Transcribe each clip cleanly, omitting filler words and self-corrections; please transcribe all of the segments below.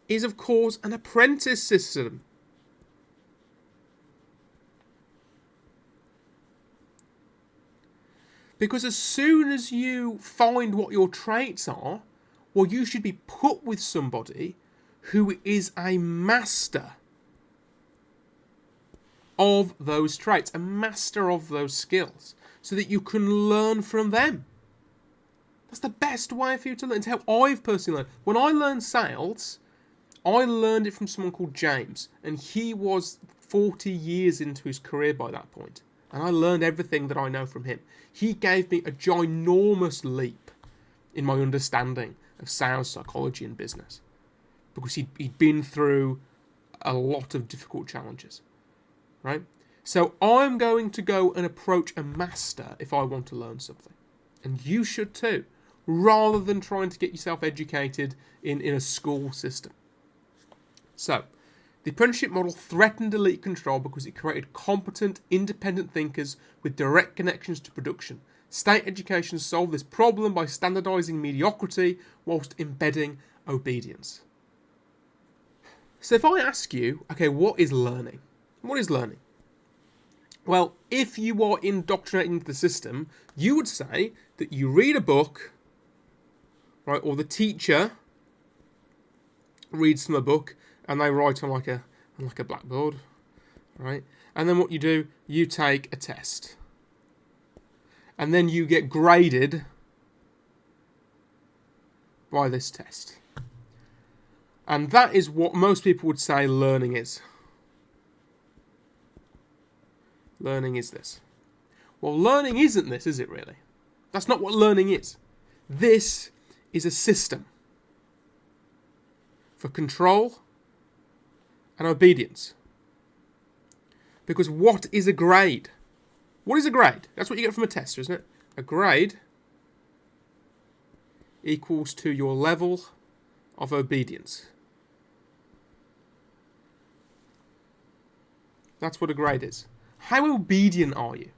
is, of course, an apprentice system. Because as soon as you find what your traits are, well, you should be put with somebody who is a master of those traits, a master of those skills, so that you can learn from them. That's the best way for you to learn. It's how I've personally learned. When I learned sales, I learned it from someone called James, and he was 40 years into his career by that point. And I learned everything that I know from him. He gave me a ginormous leap in my understanding of sales, psychology, and business. Because he'd been through a lot of difficult challenges. Right? So I'm going to go and approach a master if I want to learn something. And you should too. Rather than trying to get yourself educated in a school system. So, the apprenticeship model threatened elite control because it created competent, independent thinkers with direct connections to production. State education solved this problem by standardising mediocrity whilst embedding obedience. So if I ask you, okay, what is learning? What is learning? Well, if you are indoctrinated into the system, you would say that you read a book, right, or the teacher reads from a book, and they write on like a blackboard, right? And then what you do, you take a test. And then you get graded by this test. And that is what most people would say learning is. Learning is this. Well, learning isn't this, is it really? That's not what learning is. This is a system for control and obedience. Because what is a grade? What is a grade? That's what you get from a test, isn't it? A grade equals to your level of obedience. That's what a grade is. How obedient are you?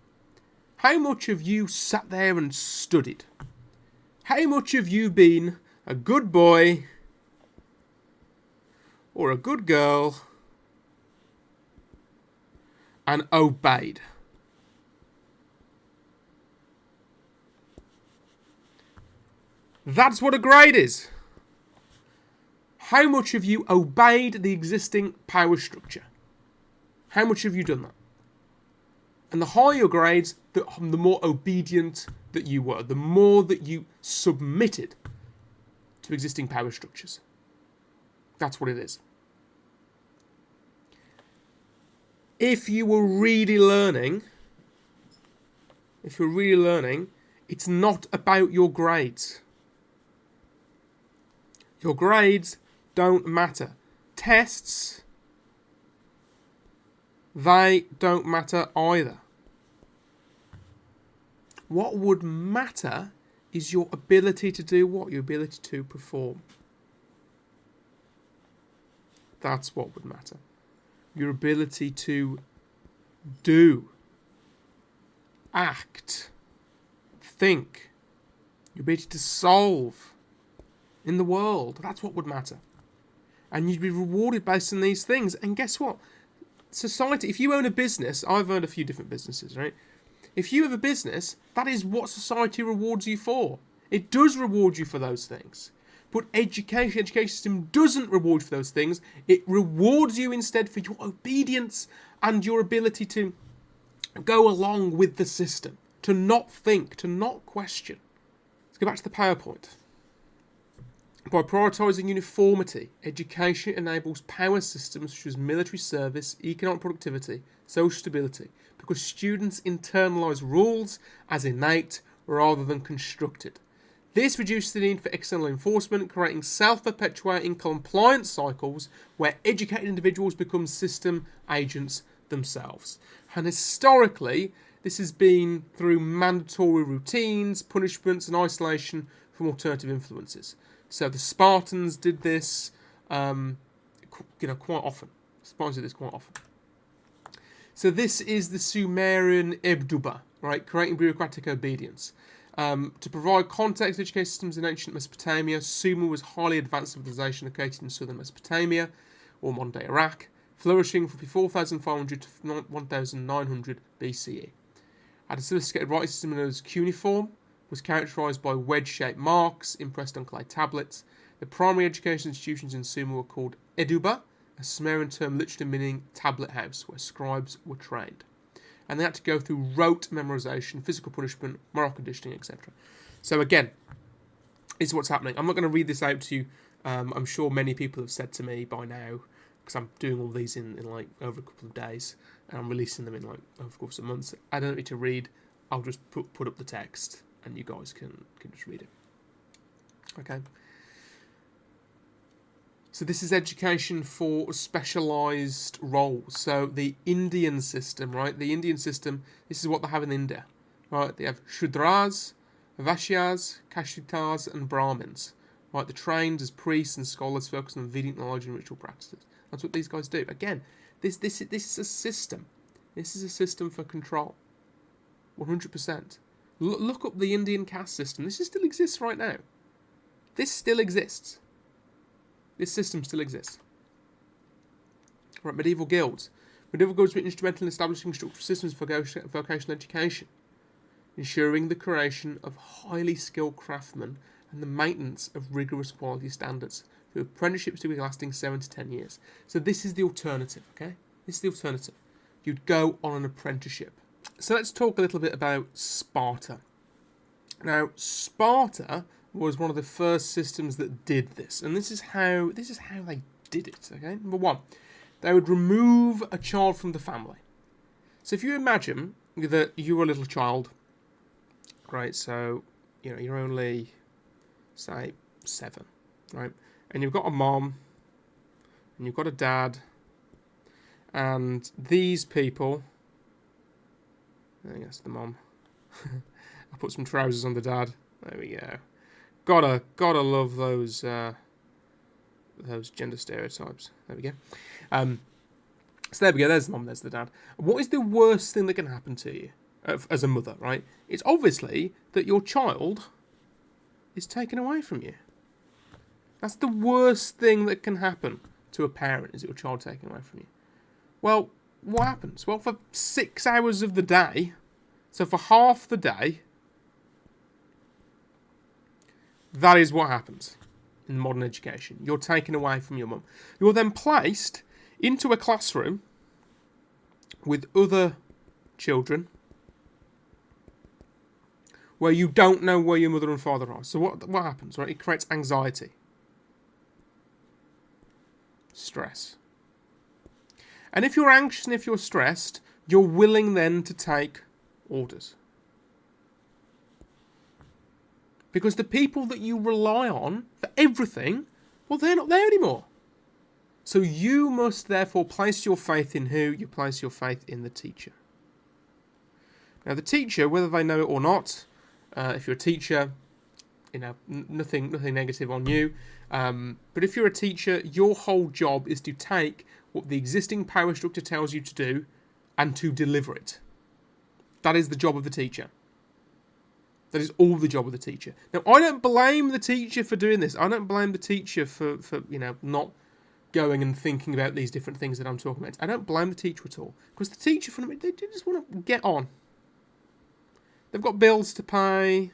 How much have you sat there and studied? How much have you been a good boy or a good girl and obeyed? That's what a grade is. How much have you obeyed the existing power structure? How much have you done that? And the higher your grades, the more obedient that you were, the more that you submitted to existing power structures. That's what it is. If you were really learning, it's not about your grades. Your grades don't matter. Tests, they don't matter either. What would matter is your ability to do what? Your ability to perform. That's what would matter. Your ability to do, act, think, your ability to solve in the world. That's what would matter. And you'd be rewarded based on these things. And guess what? Society, if you own a business, I've owned a few different businesses, right? If you have a business, that is what society rewards you for. It does reward you for those things. But education system doesn't reward you for those things. It rewards you instead for your obedience and your ability to go along with the system, to not think, to not question. Let's go back to the PowerPoint. By prioritising uniformity, education enables power systems such as military service, economic productivity, social stability, because students internalise rules as innate rather than constructed. This reduces the need for external enforcement, creating self-perpetuating compliance cycles where educated individuals become system agents themselves. And historically, this has been through mandatory routines, punishments, and isolation from alternative influences. So the Spartans did this, quite often. Spartans did this quite often. So this is the Sumerian Ebduba, right? Creating bureaucratic obedience. To provide context, education systems in ancient Mesopotamia, Sumer was highly advanced civilization located in southern Mesopotamia, or modern-day Iraq, flourishing from 4500 to 1900 BCE. Had a sophisticated writing system known as cuneiform, was characterised by wedge-shaped marks impressed on clay tablets. The primary education institutions in Sumer were called eduba, a Sumerian term literally meaning tablet house, where scribes were trained. And they had to go through rote memorization, physical punishment, moral conditioning, etc. So again, this is what's happening. I'm not going to read this out to you. I'm sure many people have said to me by now, because I'm doing all these in like over a couple of days, and I'm releasing them in like over the course of months. I don't need to read. I'll just put up the text, and you guys can just read it. Okay. So this is education for specialised roles. So the Indian system, right? The Indian system, this is what they have in India, right? They have Shudras, Vaishyas, Kashitars and Brahmins, right? They're trained as priests and scholars focused on Vedic knowledge and ritual practices. That's what these guys do. Again, this is a system. This is a system for control. 100%. Look up the Indian caste system. This still exists right now. This still exists. This system still exists. Right, medieval guilds. Medieval guilds were instrumental in establishing structural systems for vocational education, ensuring the creation of highly skilled craftsmen and the maintenance of rigorous quality standards through apprenticeships to be lasting 7 to 10 years. So this is the alternative, okay? This is the alternative. You'd go on an apprenticeship. So let's talk a little bit about Sparta. Now, Sparta was one of the first systems that did this, and this is how they did it. Okay, number one, they would remove a child from the family. So if you imagine that you were a little child, right? So you're only say 7, right? And you've got a mom, and you've got a dad, and these people. I think that's the mom. I put some trousers on the dad. There we go. Gotta love those gender stereotypes. There we go. So there we go. There's the mom. There's the dad. What is the worst thing that can happen to you as a mother? Right? It's obviously that your child is taken away from you. That's the worst thing that can happen to a parent. Is your child taken away from you? Well, what happens? Well, for 6 hours of the day, so for half the day. That is what happens in modern education. You're taken away from your mum. You're then placed into a classroom with other children where you don't know where your mother and father are. So what happens, right? It creates anxiety. Stress. And if you're anxious and if you're stressed, you're willing then to take orders. Because the people that you rely on for everything, well, they're not there anymore. So you must therefore place your faith in who? You place your faith in the teacher. Now, the teacher, whether they know it or not, if you're a teacher, nothing negative on you. But if you're a teacher, your whole job is to take what the existing power structure tells you to do and to deliver it. That is the job of the teacher. That is all the job of the teacher. Now, I don't blame the teacher for doing this. I don't blame the teacher for not going and thinking about these different things that I'm talking about. I don't blame the teacher at all. Because the teacher, they just want to get on. They've got bills to pay,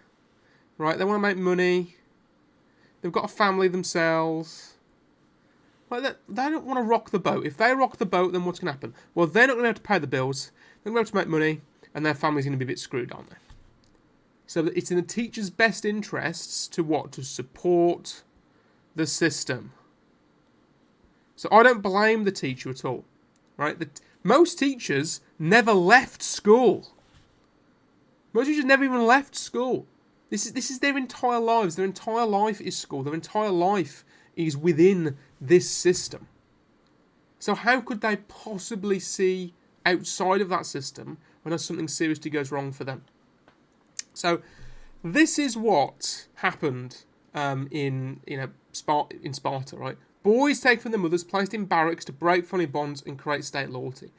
right? They want to make money. They've got a family themselves. Like they don't want to rock the boat. If they rock the boat, then what's going to happen? Well, they're not going to have to pay the bills. They're going to have to make money. And their family's going to be a bit screwed, aren't they? So it's in the teacher's best interests to what? To support the system. So I don't blame the teacher at all, right? Most teachers never left school. Most teachers never even left school. This is their entire lives. Their entire life is school. Their entire life is within this system. So how could they possibly see outside of that system when something seriously goes wrong for them? So, this is what happened in Sparta, right? Boys taken from their mothers, placed in barracks to break family bonds and create state loyalty.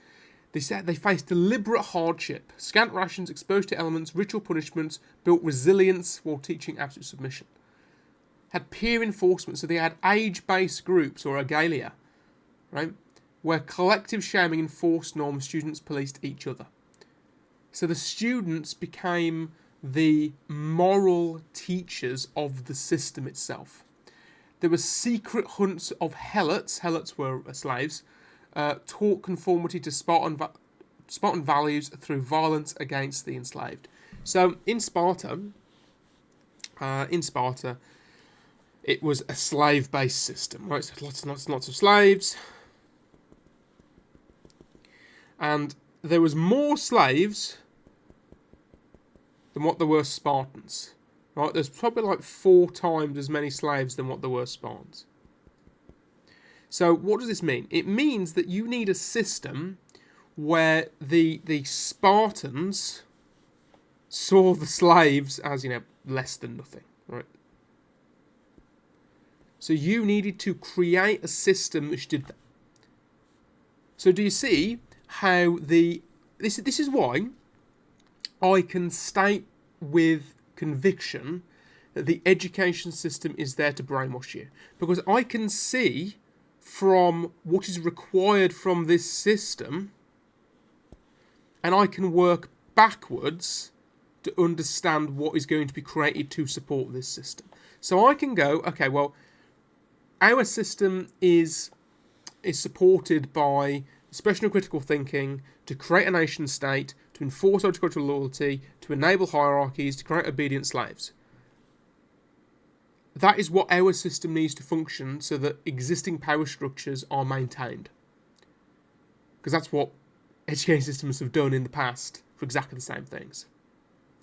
They said they faced deliberate hardship, scant rations, exposed to elements, ritual punishments, built resilience while teaching absolute submission. Had peer enforcement, so they had age-based groups, or regalia, right, where collective shaming enforced norms, students policed each other. So the students became the moral teachers of the system itself. There were secret hunts of helots. Helots were slaves. Taught conformity to Spartan values through violence against the enslaved. So in Sparta, it was a slave-based system, right? So lots of slaves, and there was more slaves than what there were Spartans. Right? There's probably like 4 times as many slaves than what there were Spartans. So what does this mean? It means that you need a system where the Spartans saw the slaves as, less than nothing, right? So you needed to create a system which did that. So do you see how this is why I can state with conviction that the education system is there to brainwash you, because I can see from what is required from this system, and I can work backwards to understand what is going to be created to support this system. So I can go, okay, well, our system is supported by special and critical thinking to create a nation state, to enforce agricultural loyalty, to enable hierarchies, to create obedient slaves. That is what our system needs to function so that existing power structures are maintained. Because that's what education systems have done in the past for exactly the same things.